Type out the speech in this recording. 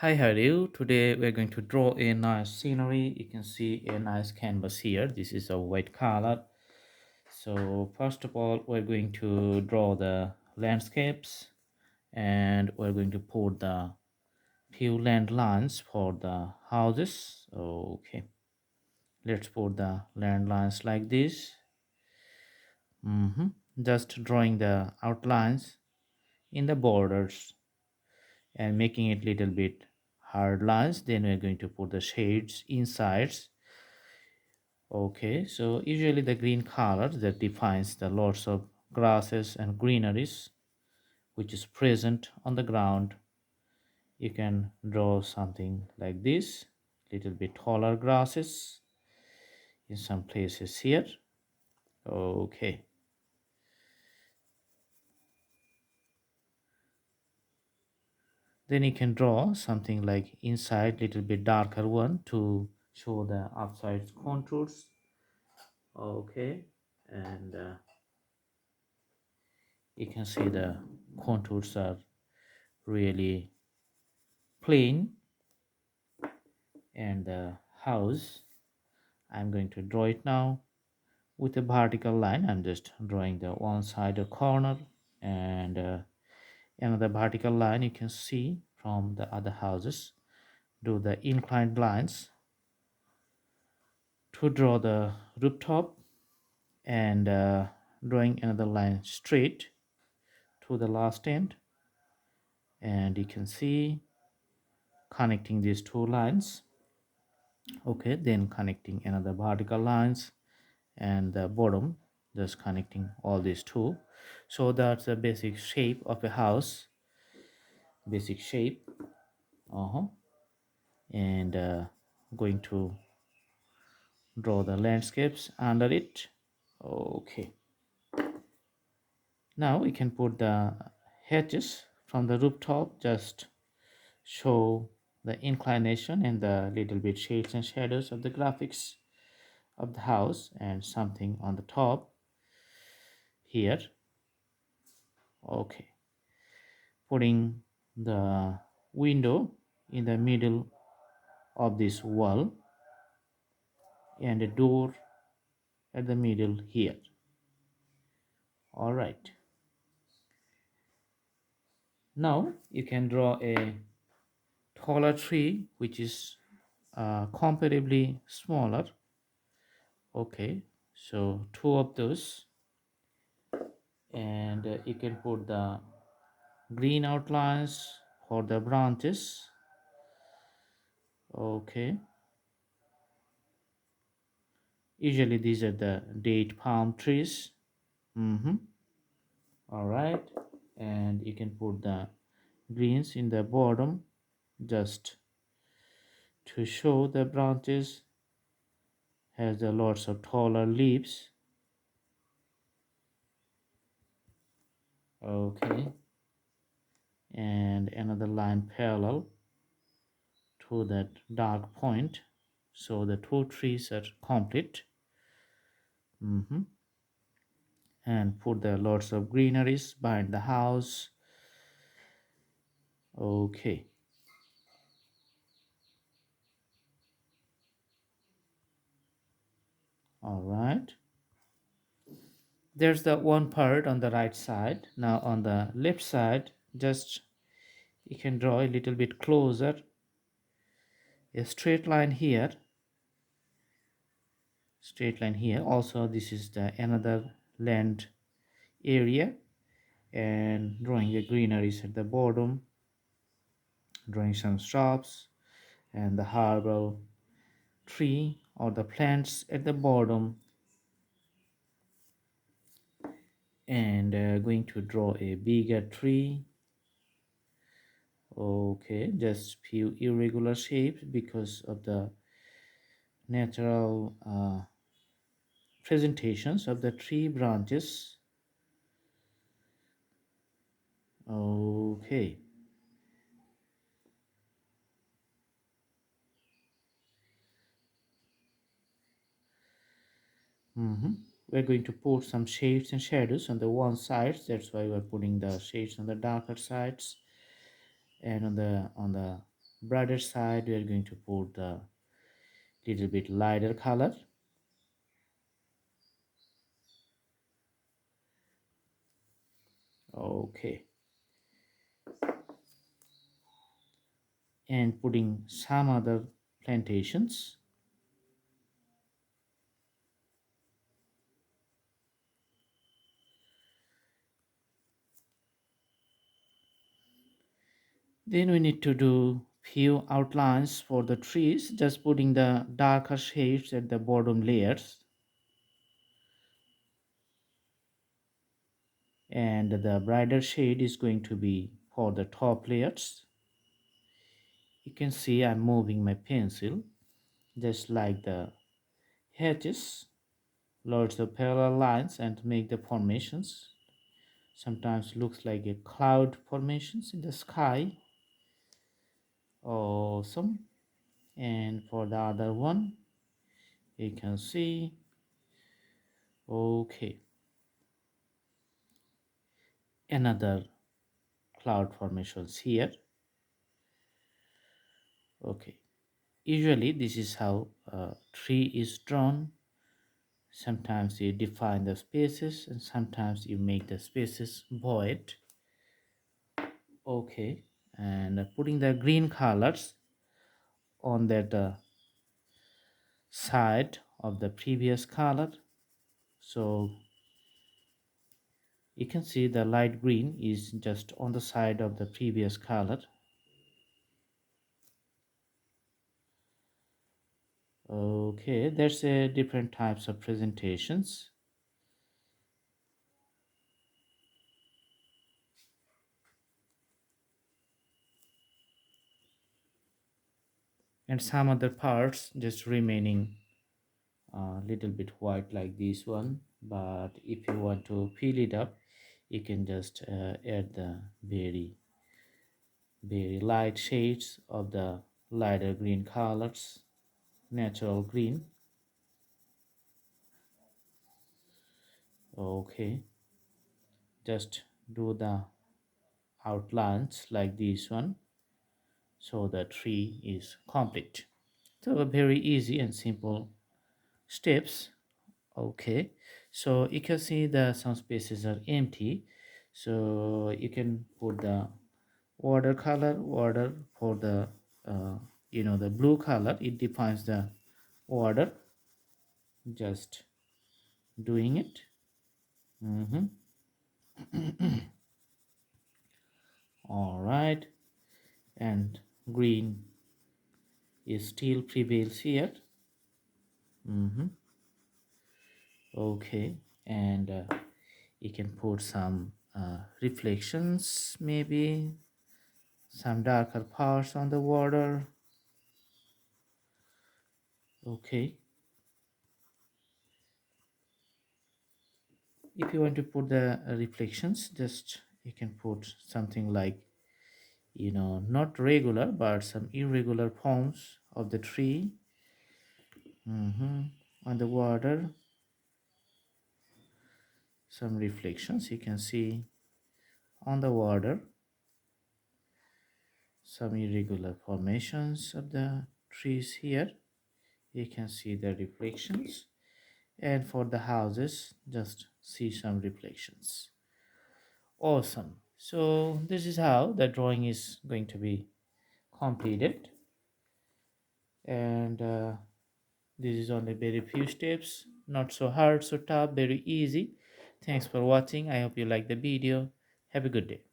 Hi, how are you? Today we're going to draw a nice scenery. You can see a nice canvas here. This is a white color. So first of all, we're going to draw the landscapes and we're going to put the few land lines for the houses. Okay, let's put the land lines like this. Just drawing the outlines in the borders and making it little bit hard lines. Then we're going to put the shades insides. Okay, so usually the green color that defines the lots of grasses and greeneries which is present on the ground. You can draw something like this, little bit taller grasses in some places here. Okay, then you can draw something like inside, little bit darker one to show the outside contours. Okay, and you can see the contours are really plain, and the house, I'm going to draw it now with a vertical line. I'm just drawing the one side a corner and another vertical line. You can see from the other houses, do the inclined lines to draw the rooftop, and drawing another line straight to the last end, and you can see connecting these two lines. Okay, then connecting another vertical lines and the bottom, just connecting all these two. So that's the basic shape of a house, basic shape. uh-huh and going to draw the landscapes under it. Okay, now we can put the hedges from the rooftop, just show the inclination and the little bit shades and shadows of the graphics of the house, and something on the top here. Okay, putting the window in the middle of this wall and a door at the middle here. All right, now you can draw a taller tree which is comparably smaller. Okay, so two of those, and you can put the green outlines for the branches. Okay, usually these are the date palm trees. mm-hmm. All right, and you can put the greens in the bottom, just to show the branches has the lots of taller leaves. Okay, and another line parallel to that dark point, so the two trees are complete. mm and put the lots of greeneries behind the house. Okay, all right, there's the one part on the right side. Now on the left side, just you can draw a little bit closer a straight line here, straight line here. Also this is the another land area, and drawing the greeneries at the bottom, drawing some shrubs and the herbal tree or the plants at the bottom, and going to draw a bigger tree. Okay, just few irregular shapes because of the natural presentations of the tree branches. Okay, we're going to put some shades and shadows on the one side. That's why we're putting the shades on the darker sides, and on the brighter side we are going to put the little bit lighter color. Okay, and putting some other plantations. Then we need to do few outlines for the trees, just putting the darker shades at the bottom layers, and the brighter shade is going to be for the top layers. You can see I'm moving my pencil just like the hedges, loads of parallel lines and make the formations. Sometimes looks like a cloud formations in the sky. Awesome. And for the other one, you can see, okay, another cloud formations here. Okay, usually this is how a tree is drawn. Sometimes you define the spaces and sometimes you make the spaces void. Okay, and putting the green colors on that side of the previous color, so you can see the light green is just on the side of the previous color. Okay, there's a different types of presentations. And some other parts just remaining a little bit white like this one, but if you want to fill it up you can just add the very light shades of the lighter green colors, natural green. Okay, just do the outlines like this one, so the tree is complete. So very easy and simple steps. Okay, so you can see the some spaces are empty, so you can put the water for the uh, the blue color, it defines the water. Just doing it. Mm-hmm. All right, and green is still prevails here. Mm-hmm. Okay, and you can put some reflections, maybe some darker parts on the water. Okay, if you want to put the reflections, just you can put something like, not regular but some irregular forms of the tree. On the water, some reflections you can see on the water, some irregular formations of the trees here, you can see the reflections. And for the houses, just see some reflections. Awesome. So this is how the drawing is going to be completed, and this is only very few steps, not so hard, so tough, very easy. Thanks for watching. I hope you like the video. Have a good day.